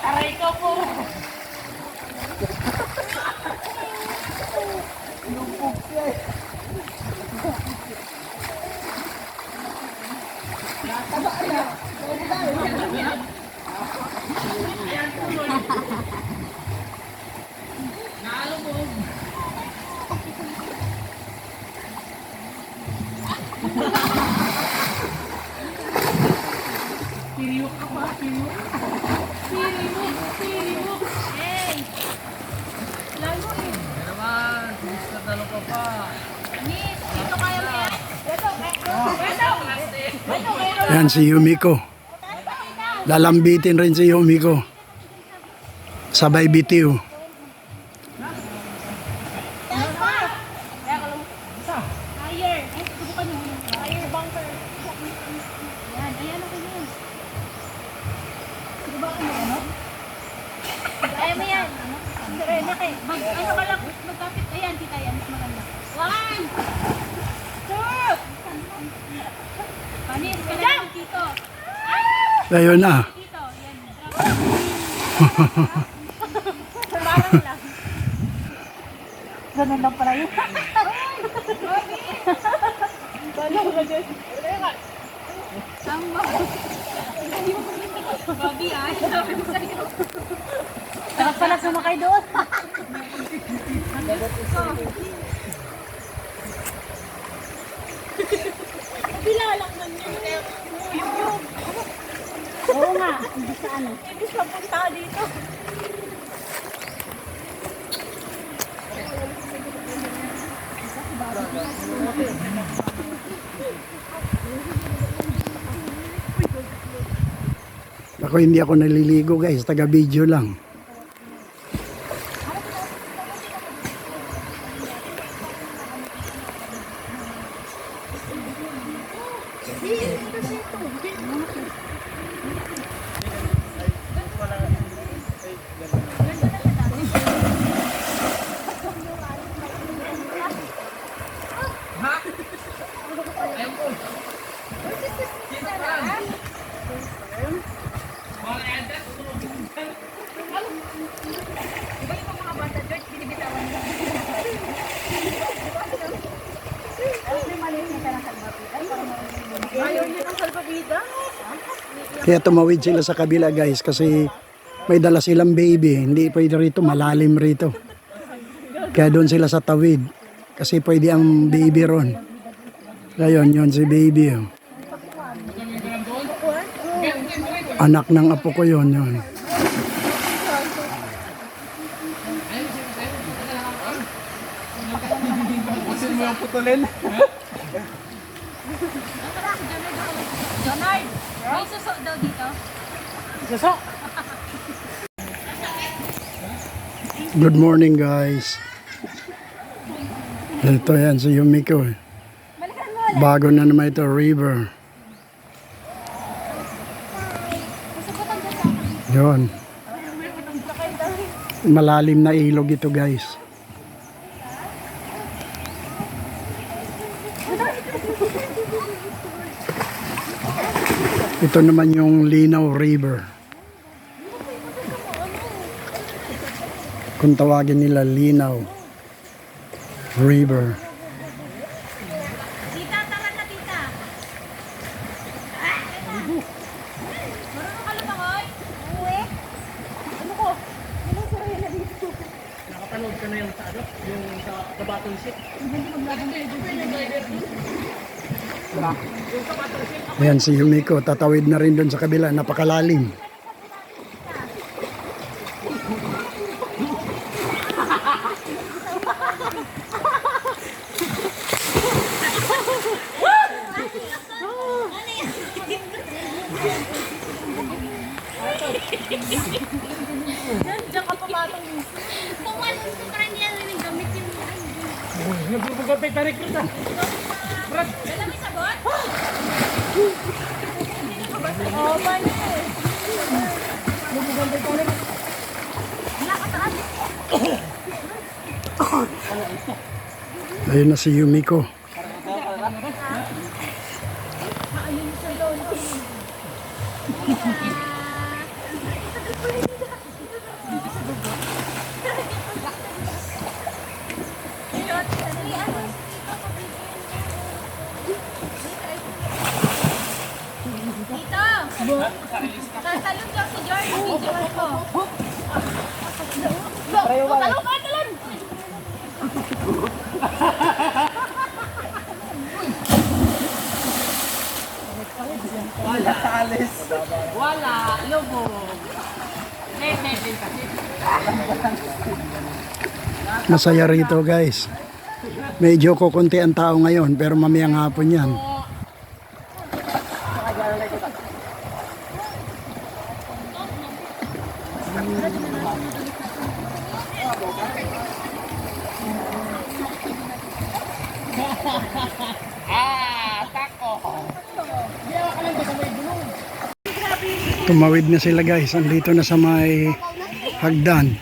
Aray ko po. Siriwak ka pa, siriwak. Siriwak. Hey! Lalo eh. Kaya naman, miss na talo ka pa. Miss, ito kaya mo yan? Ito. Yan si Yumiko. Lalambitin rin si Yumiko. Sabay bitiw. Higher. Ay, subukan mo. Higher bunker. Ayan, ayan ako yun. Subukan mo ano? Kaya mo yan. Ano ka lang, magkapit. Ayan, kita yan. Mas maganda. 1, 2. Panis, ka lang dito. Ayun na. Dito, yan. Parang lang. Ganun lang pala yun. Tama. Bobby, ay. Sabi mo sa'yo. Sarap pala sumakay doon. Kabila lang man yun. Oo nga. Hindi sa ano. Hindi sa punta dito. Ako hindi ako naliligo guys, taga video lang. Ayaw niya ng salbabida. Kaya tumawid sila sa kabila guys kasi may dala silang baby. Hindi pwede rito, malalim rito. Kaya doon sila sa tawid. Kasi pwede ang baby ron. Ngayon, yun si baby. Oh. Anak ng apo ko yun. Pusin mo yung putulin. Donald, may suso daw dito. Suso! Good morning guys. Ito yan si Yumiko. Bago na naman ito river. Yun. Malalim na ilog ito guys. Ito naman yung Linaw River. Kung tawagin nila Linaw River. Tita, tara na tita. Marunong ka lumangoy? Uwi. Ano ko? Ano sa rin na dito? Nakapanood ka na yung sa ano? Yung sa Battleship? Ayan si Yumiko, tatawid na rin doon sa kabila, napakalalim. Diyan ka pumatong dito. Kung ano sa kanya rin gamit yung Nagbubugat tayo tarik rin ah. Dala may sabon? Oo, paano eh? Nagbubugat tayo tarik. Wala ka taas. Ayun na si Yumiko. Dito! Tatalon daw si George. Video ko. Talon ka, talon! Wala sa alis. Wala, lobo. Net din kasi. Masaya rito guys. Medyo kukunti ang tao ngayon pero mamayang hapon yan. Tumawid na sila guys. Andito na sa may hagdan.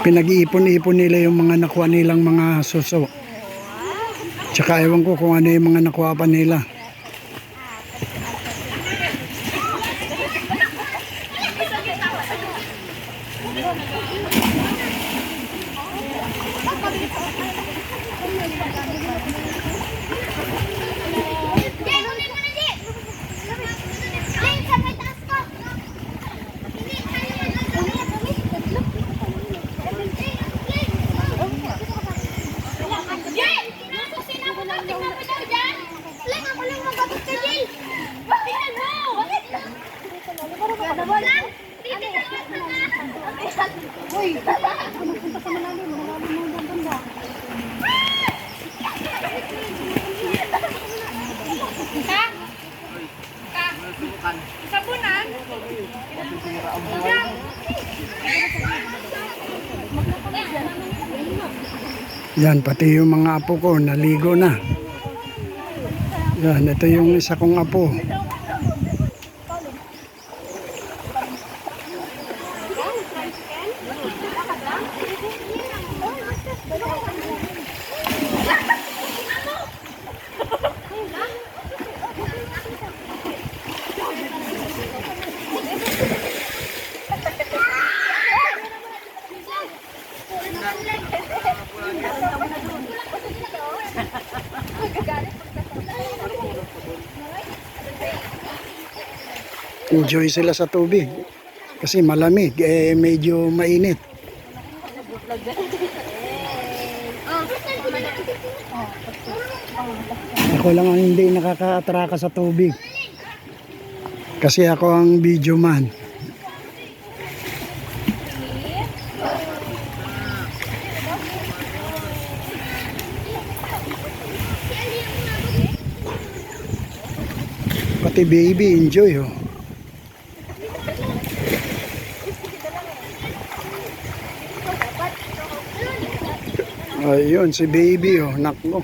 Pinag-iipon-ipon nila yung mga nakuha nilang mga suso. Tsaka ewan ko kung ano yung mga nakuha pa nila. Sabunan? Yan, pati yung mga apo ko naligo na. Yan, ito yung isa kong apo. Enjoy sila sa tubig. Kasi malamig, medyo mainit. Ako lang ang hindi nakaka-atraka sa tubig. Kasi ako ang video man. Pati baby enjoy oh. Ayun si baby oh, nakmo.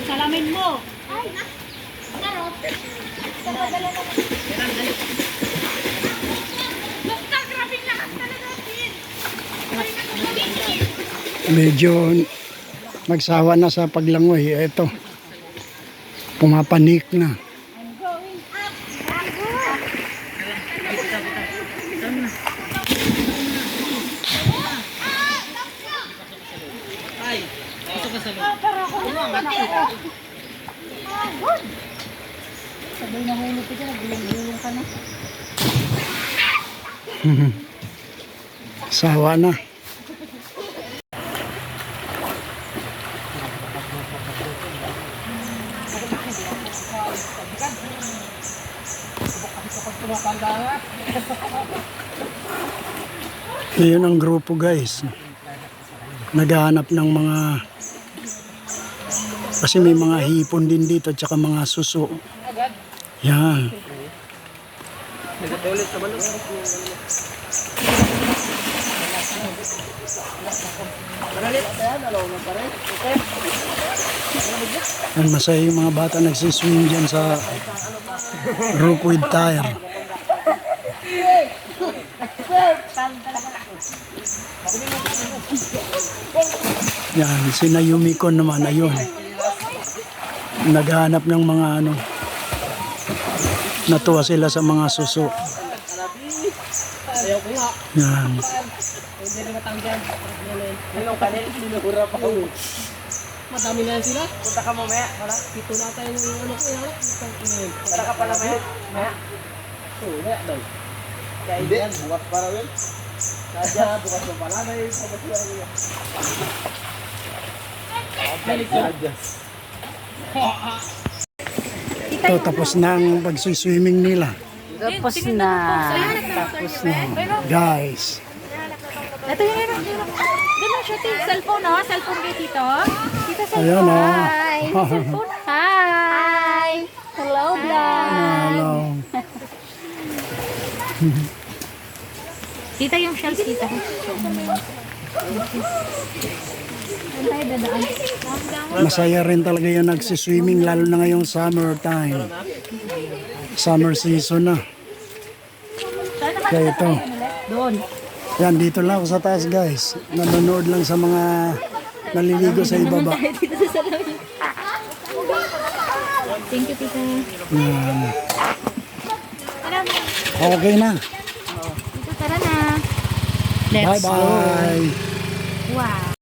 Salamin mo. Medyo nagsawa na sa paglangoy. Ito, pumapanik na. Ay, ito ka sa loob. Sabay na hulog ka dyan, gulong-gulong ka na. Sawa na. Yun ang grupo guys. Naghahanap ng mga, kasi may mga hipon din dito at saka mga suso. Yan. Nag-toilet naman lang. Manalit, ayan, alaw na pa rin. Okay. Yan, masaya yung mga bata nagsiswing dyan sa roof with tire. Yan, sina Yumiko naman, ayun. Naghahanap ng mga ano. Natuwa sila sa mga suso. Ayaw ko nga. Yan. Hindi rin matanggan. Yung kanil, sinugura pa ako. Madami na yan sila. Punta ka mamaya. Wala. Dito na tayo ng ano ko yan. Punta ka pala maya. Maya. Oo, maya daw. Kaya yan, bukas para rin. Kaya bukas mo pala. May pabasura ko yan. Balik ka. Ito, tapos na ang pagsiswimming nila. Tapos na. Tapos na. Guys. Ito yun. Ganun siya, Tito. Cellphone, oh. Cellphone kay Tito. Tito, cellphone. Ayan, oh. Hi. Cellphone. Hi. Hello, vlog. Hello. Tita, yung shells, Tita. Saan tayo dadaan? Masaya rin talaga yung nagsiswimming lalo na ngayong summer time. Summer season na. Kaya ito. Doon. Yan, dito lang ako sa taas guys. Nanonood lang sa mga naliligo sa ibaba. Dito sa salamin. Thank you, Tita. Yan. Tara, Okay na. Tito, tara na. Bye-bye. Wow.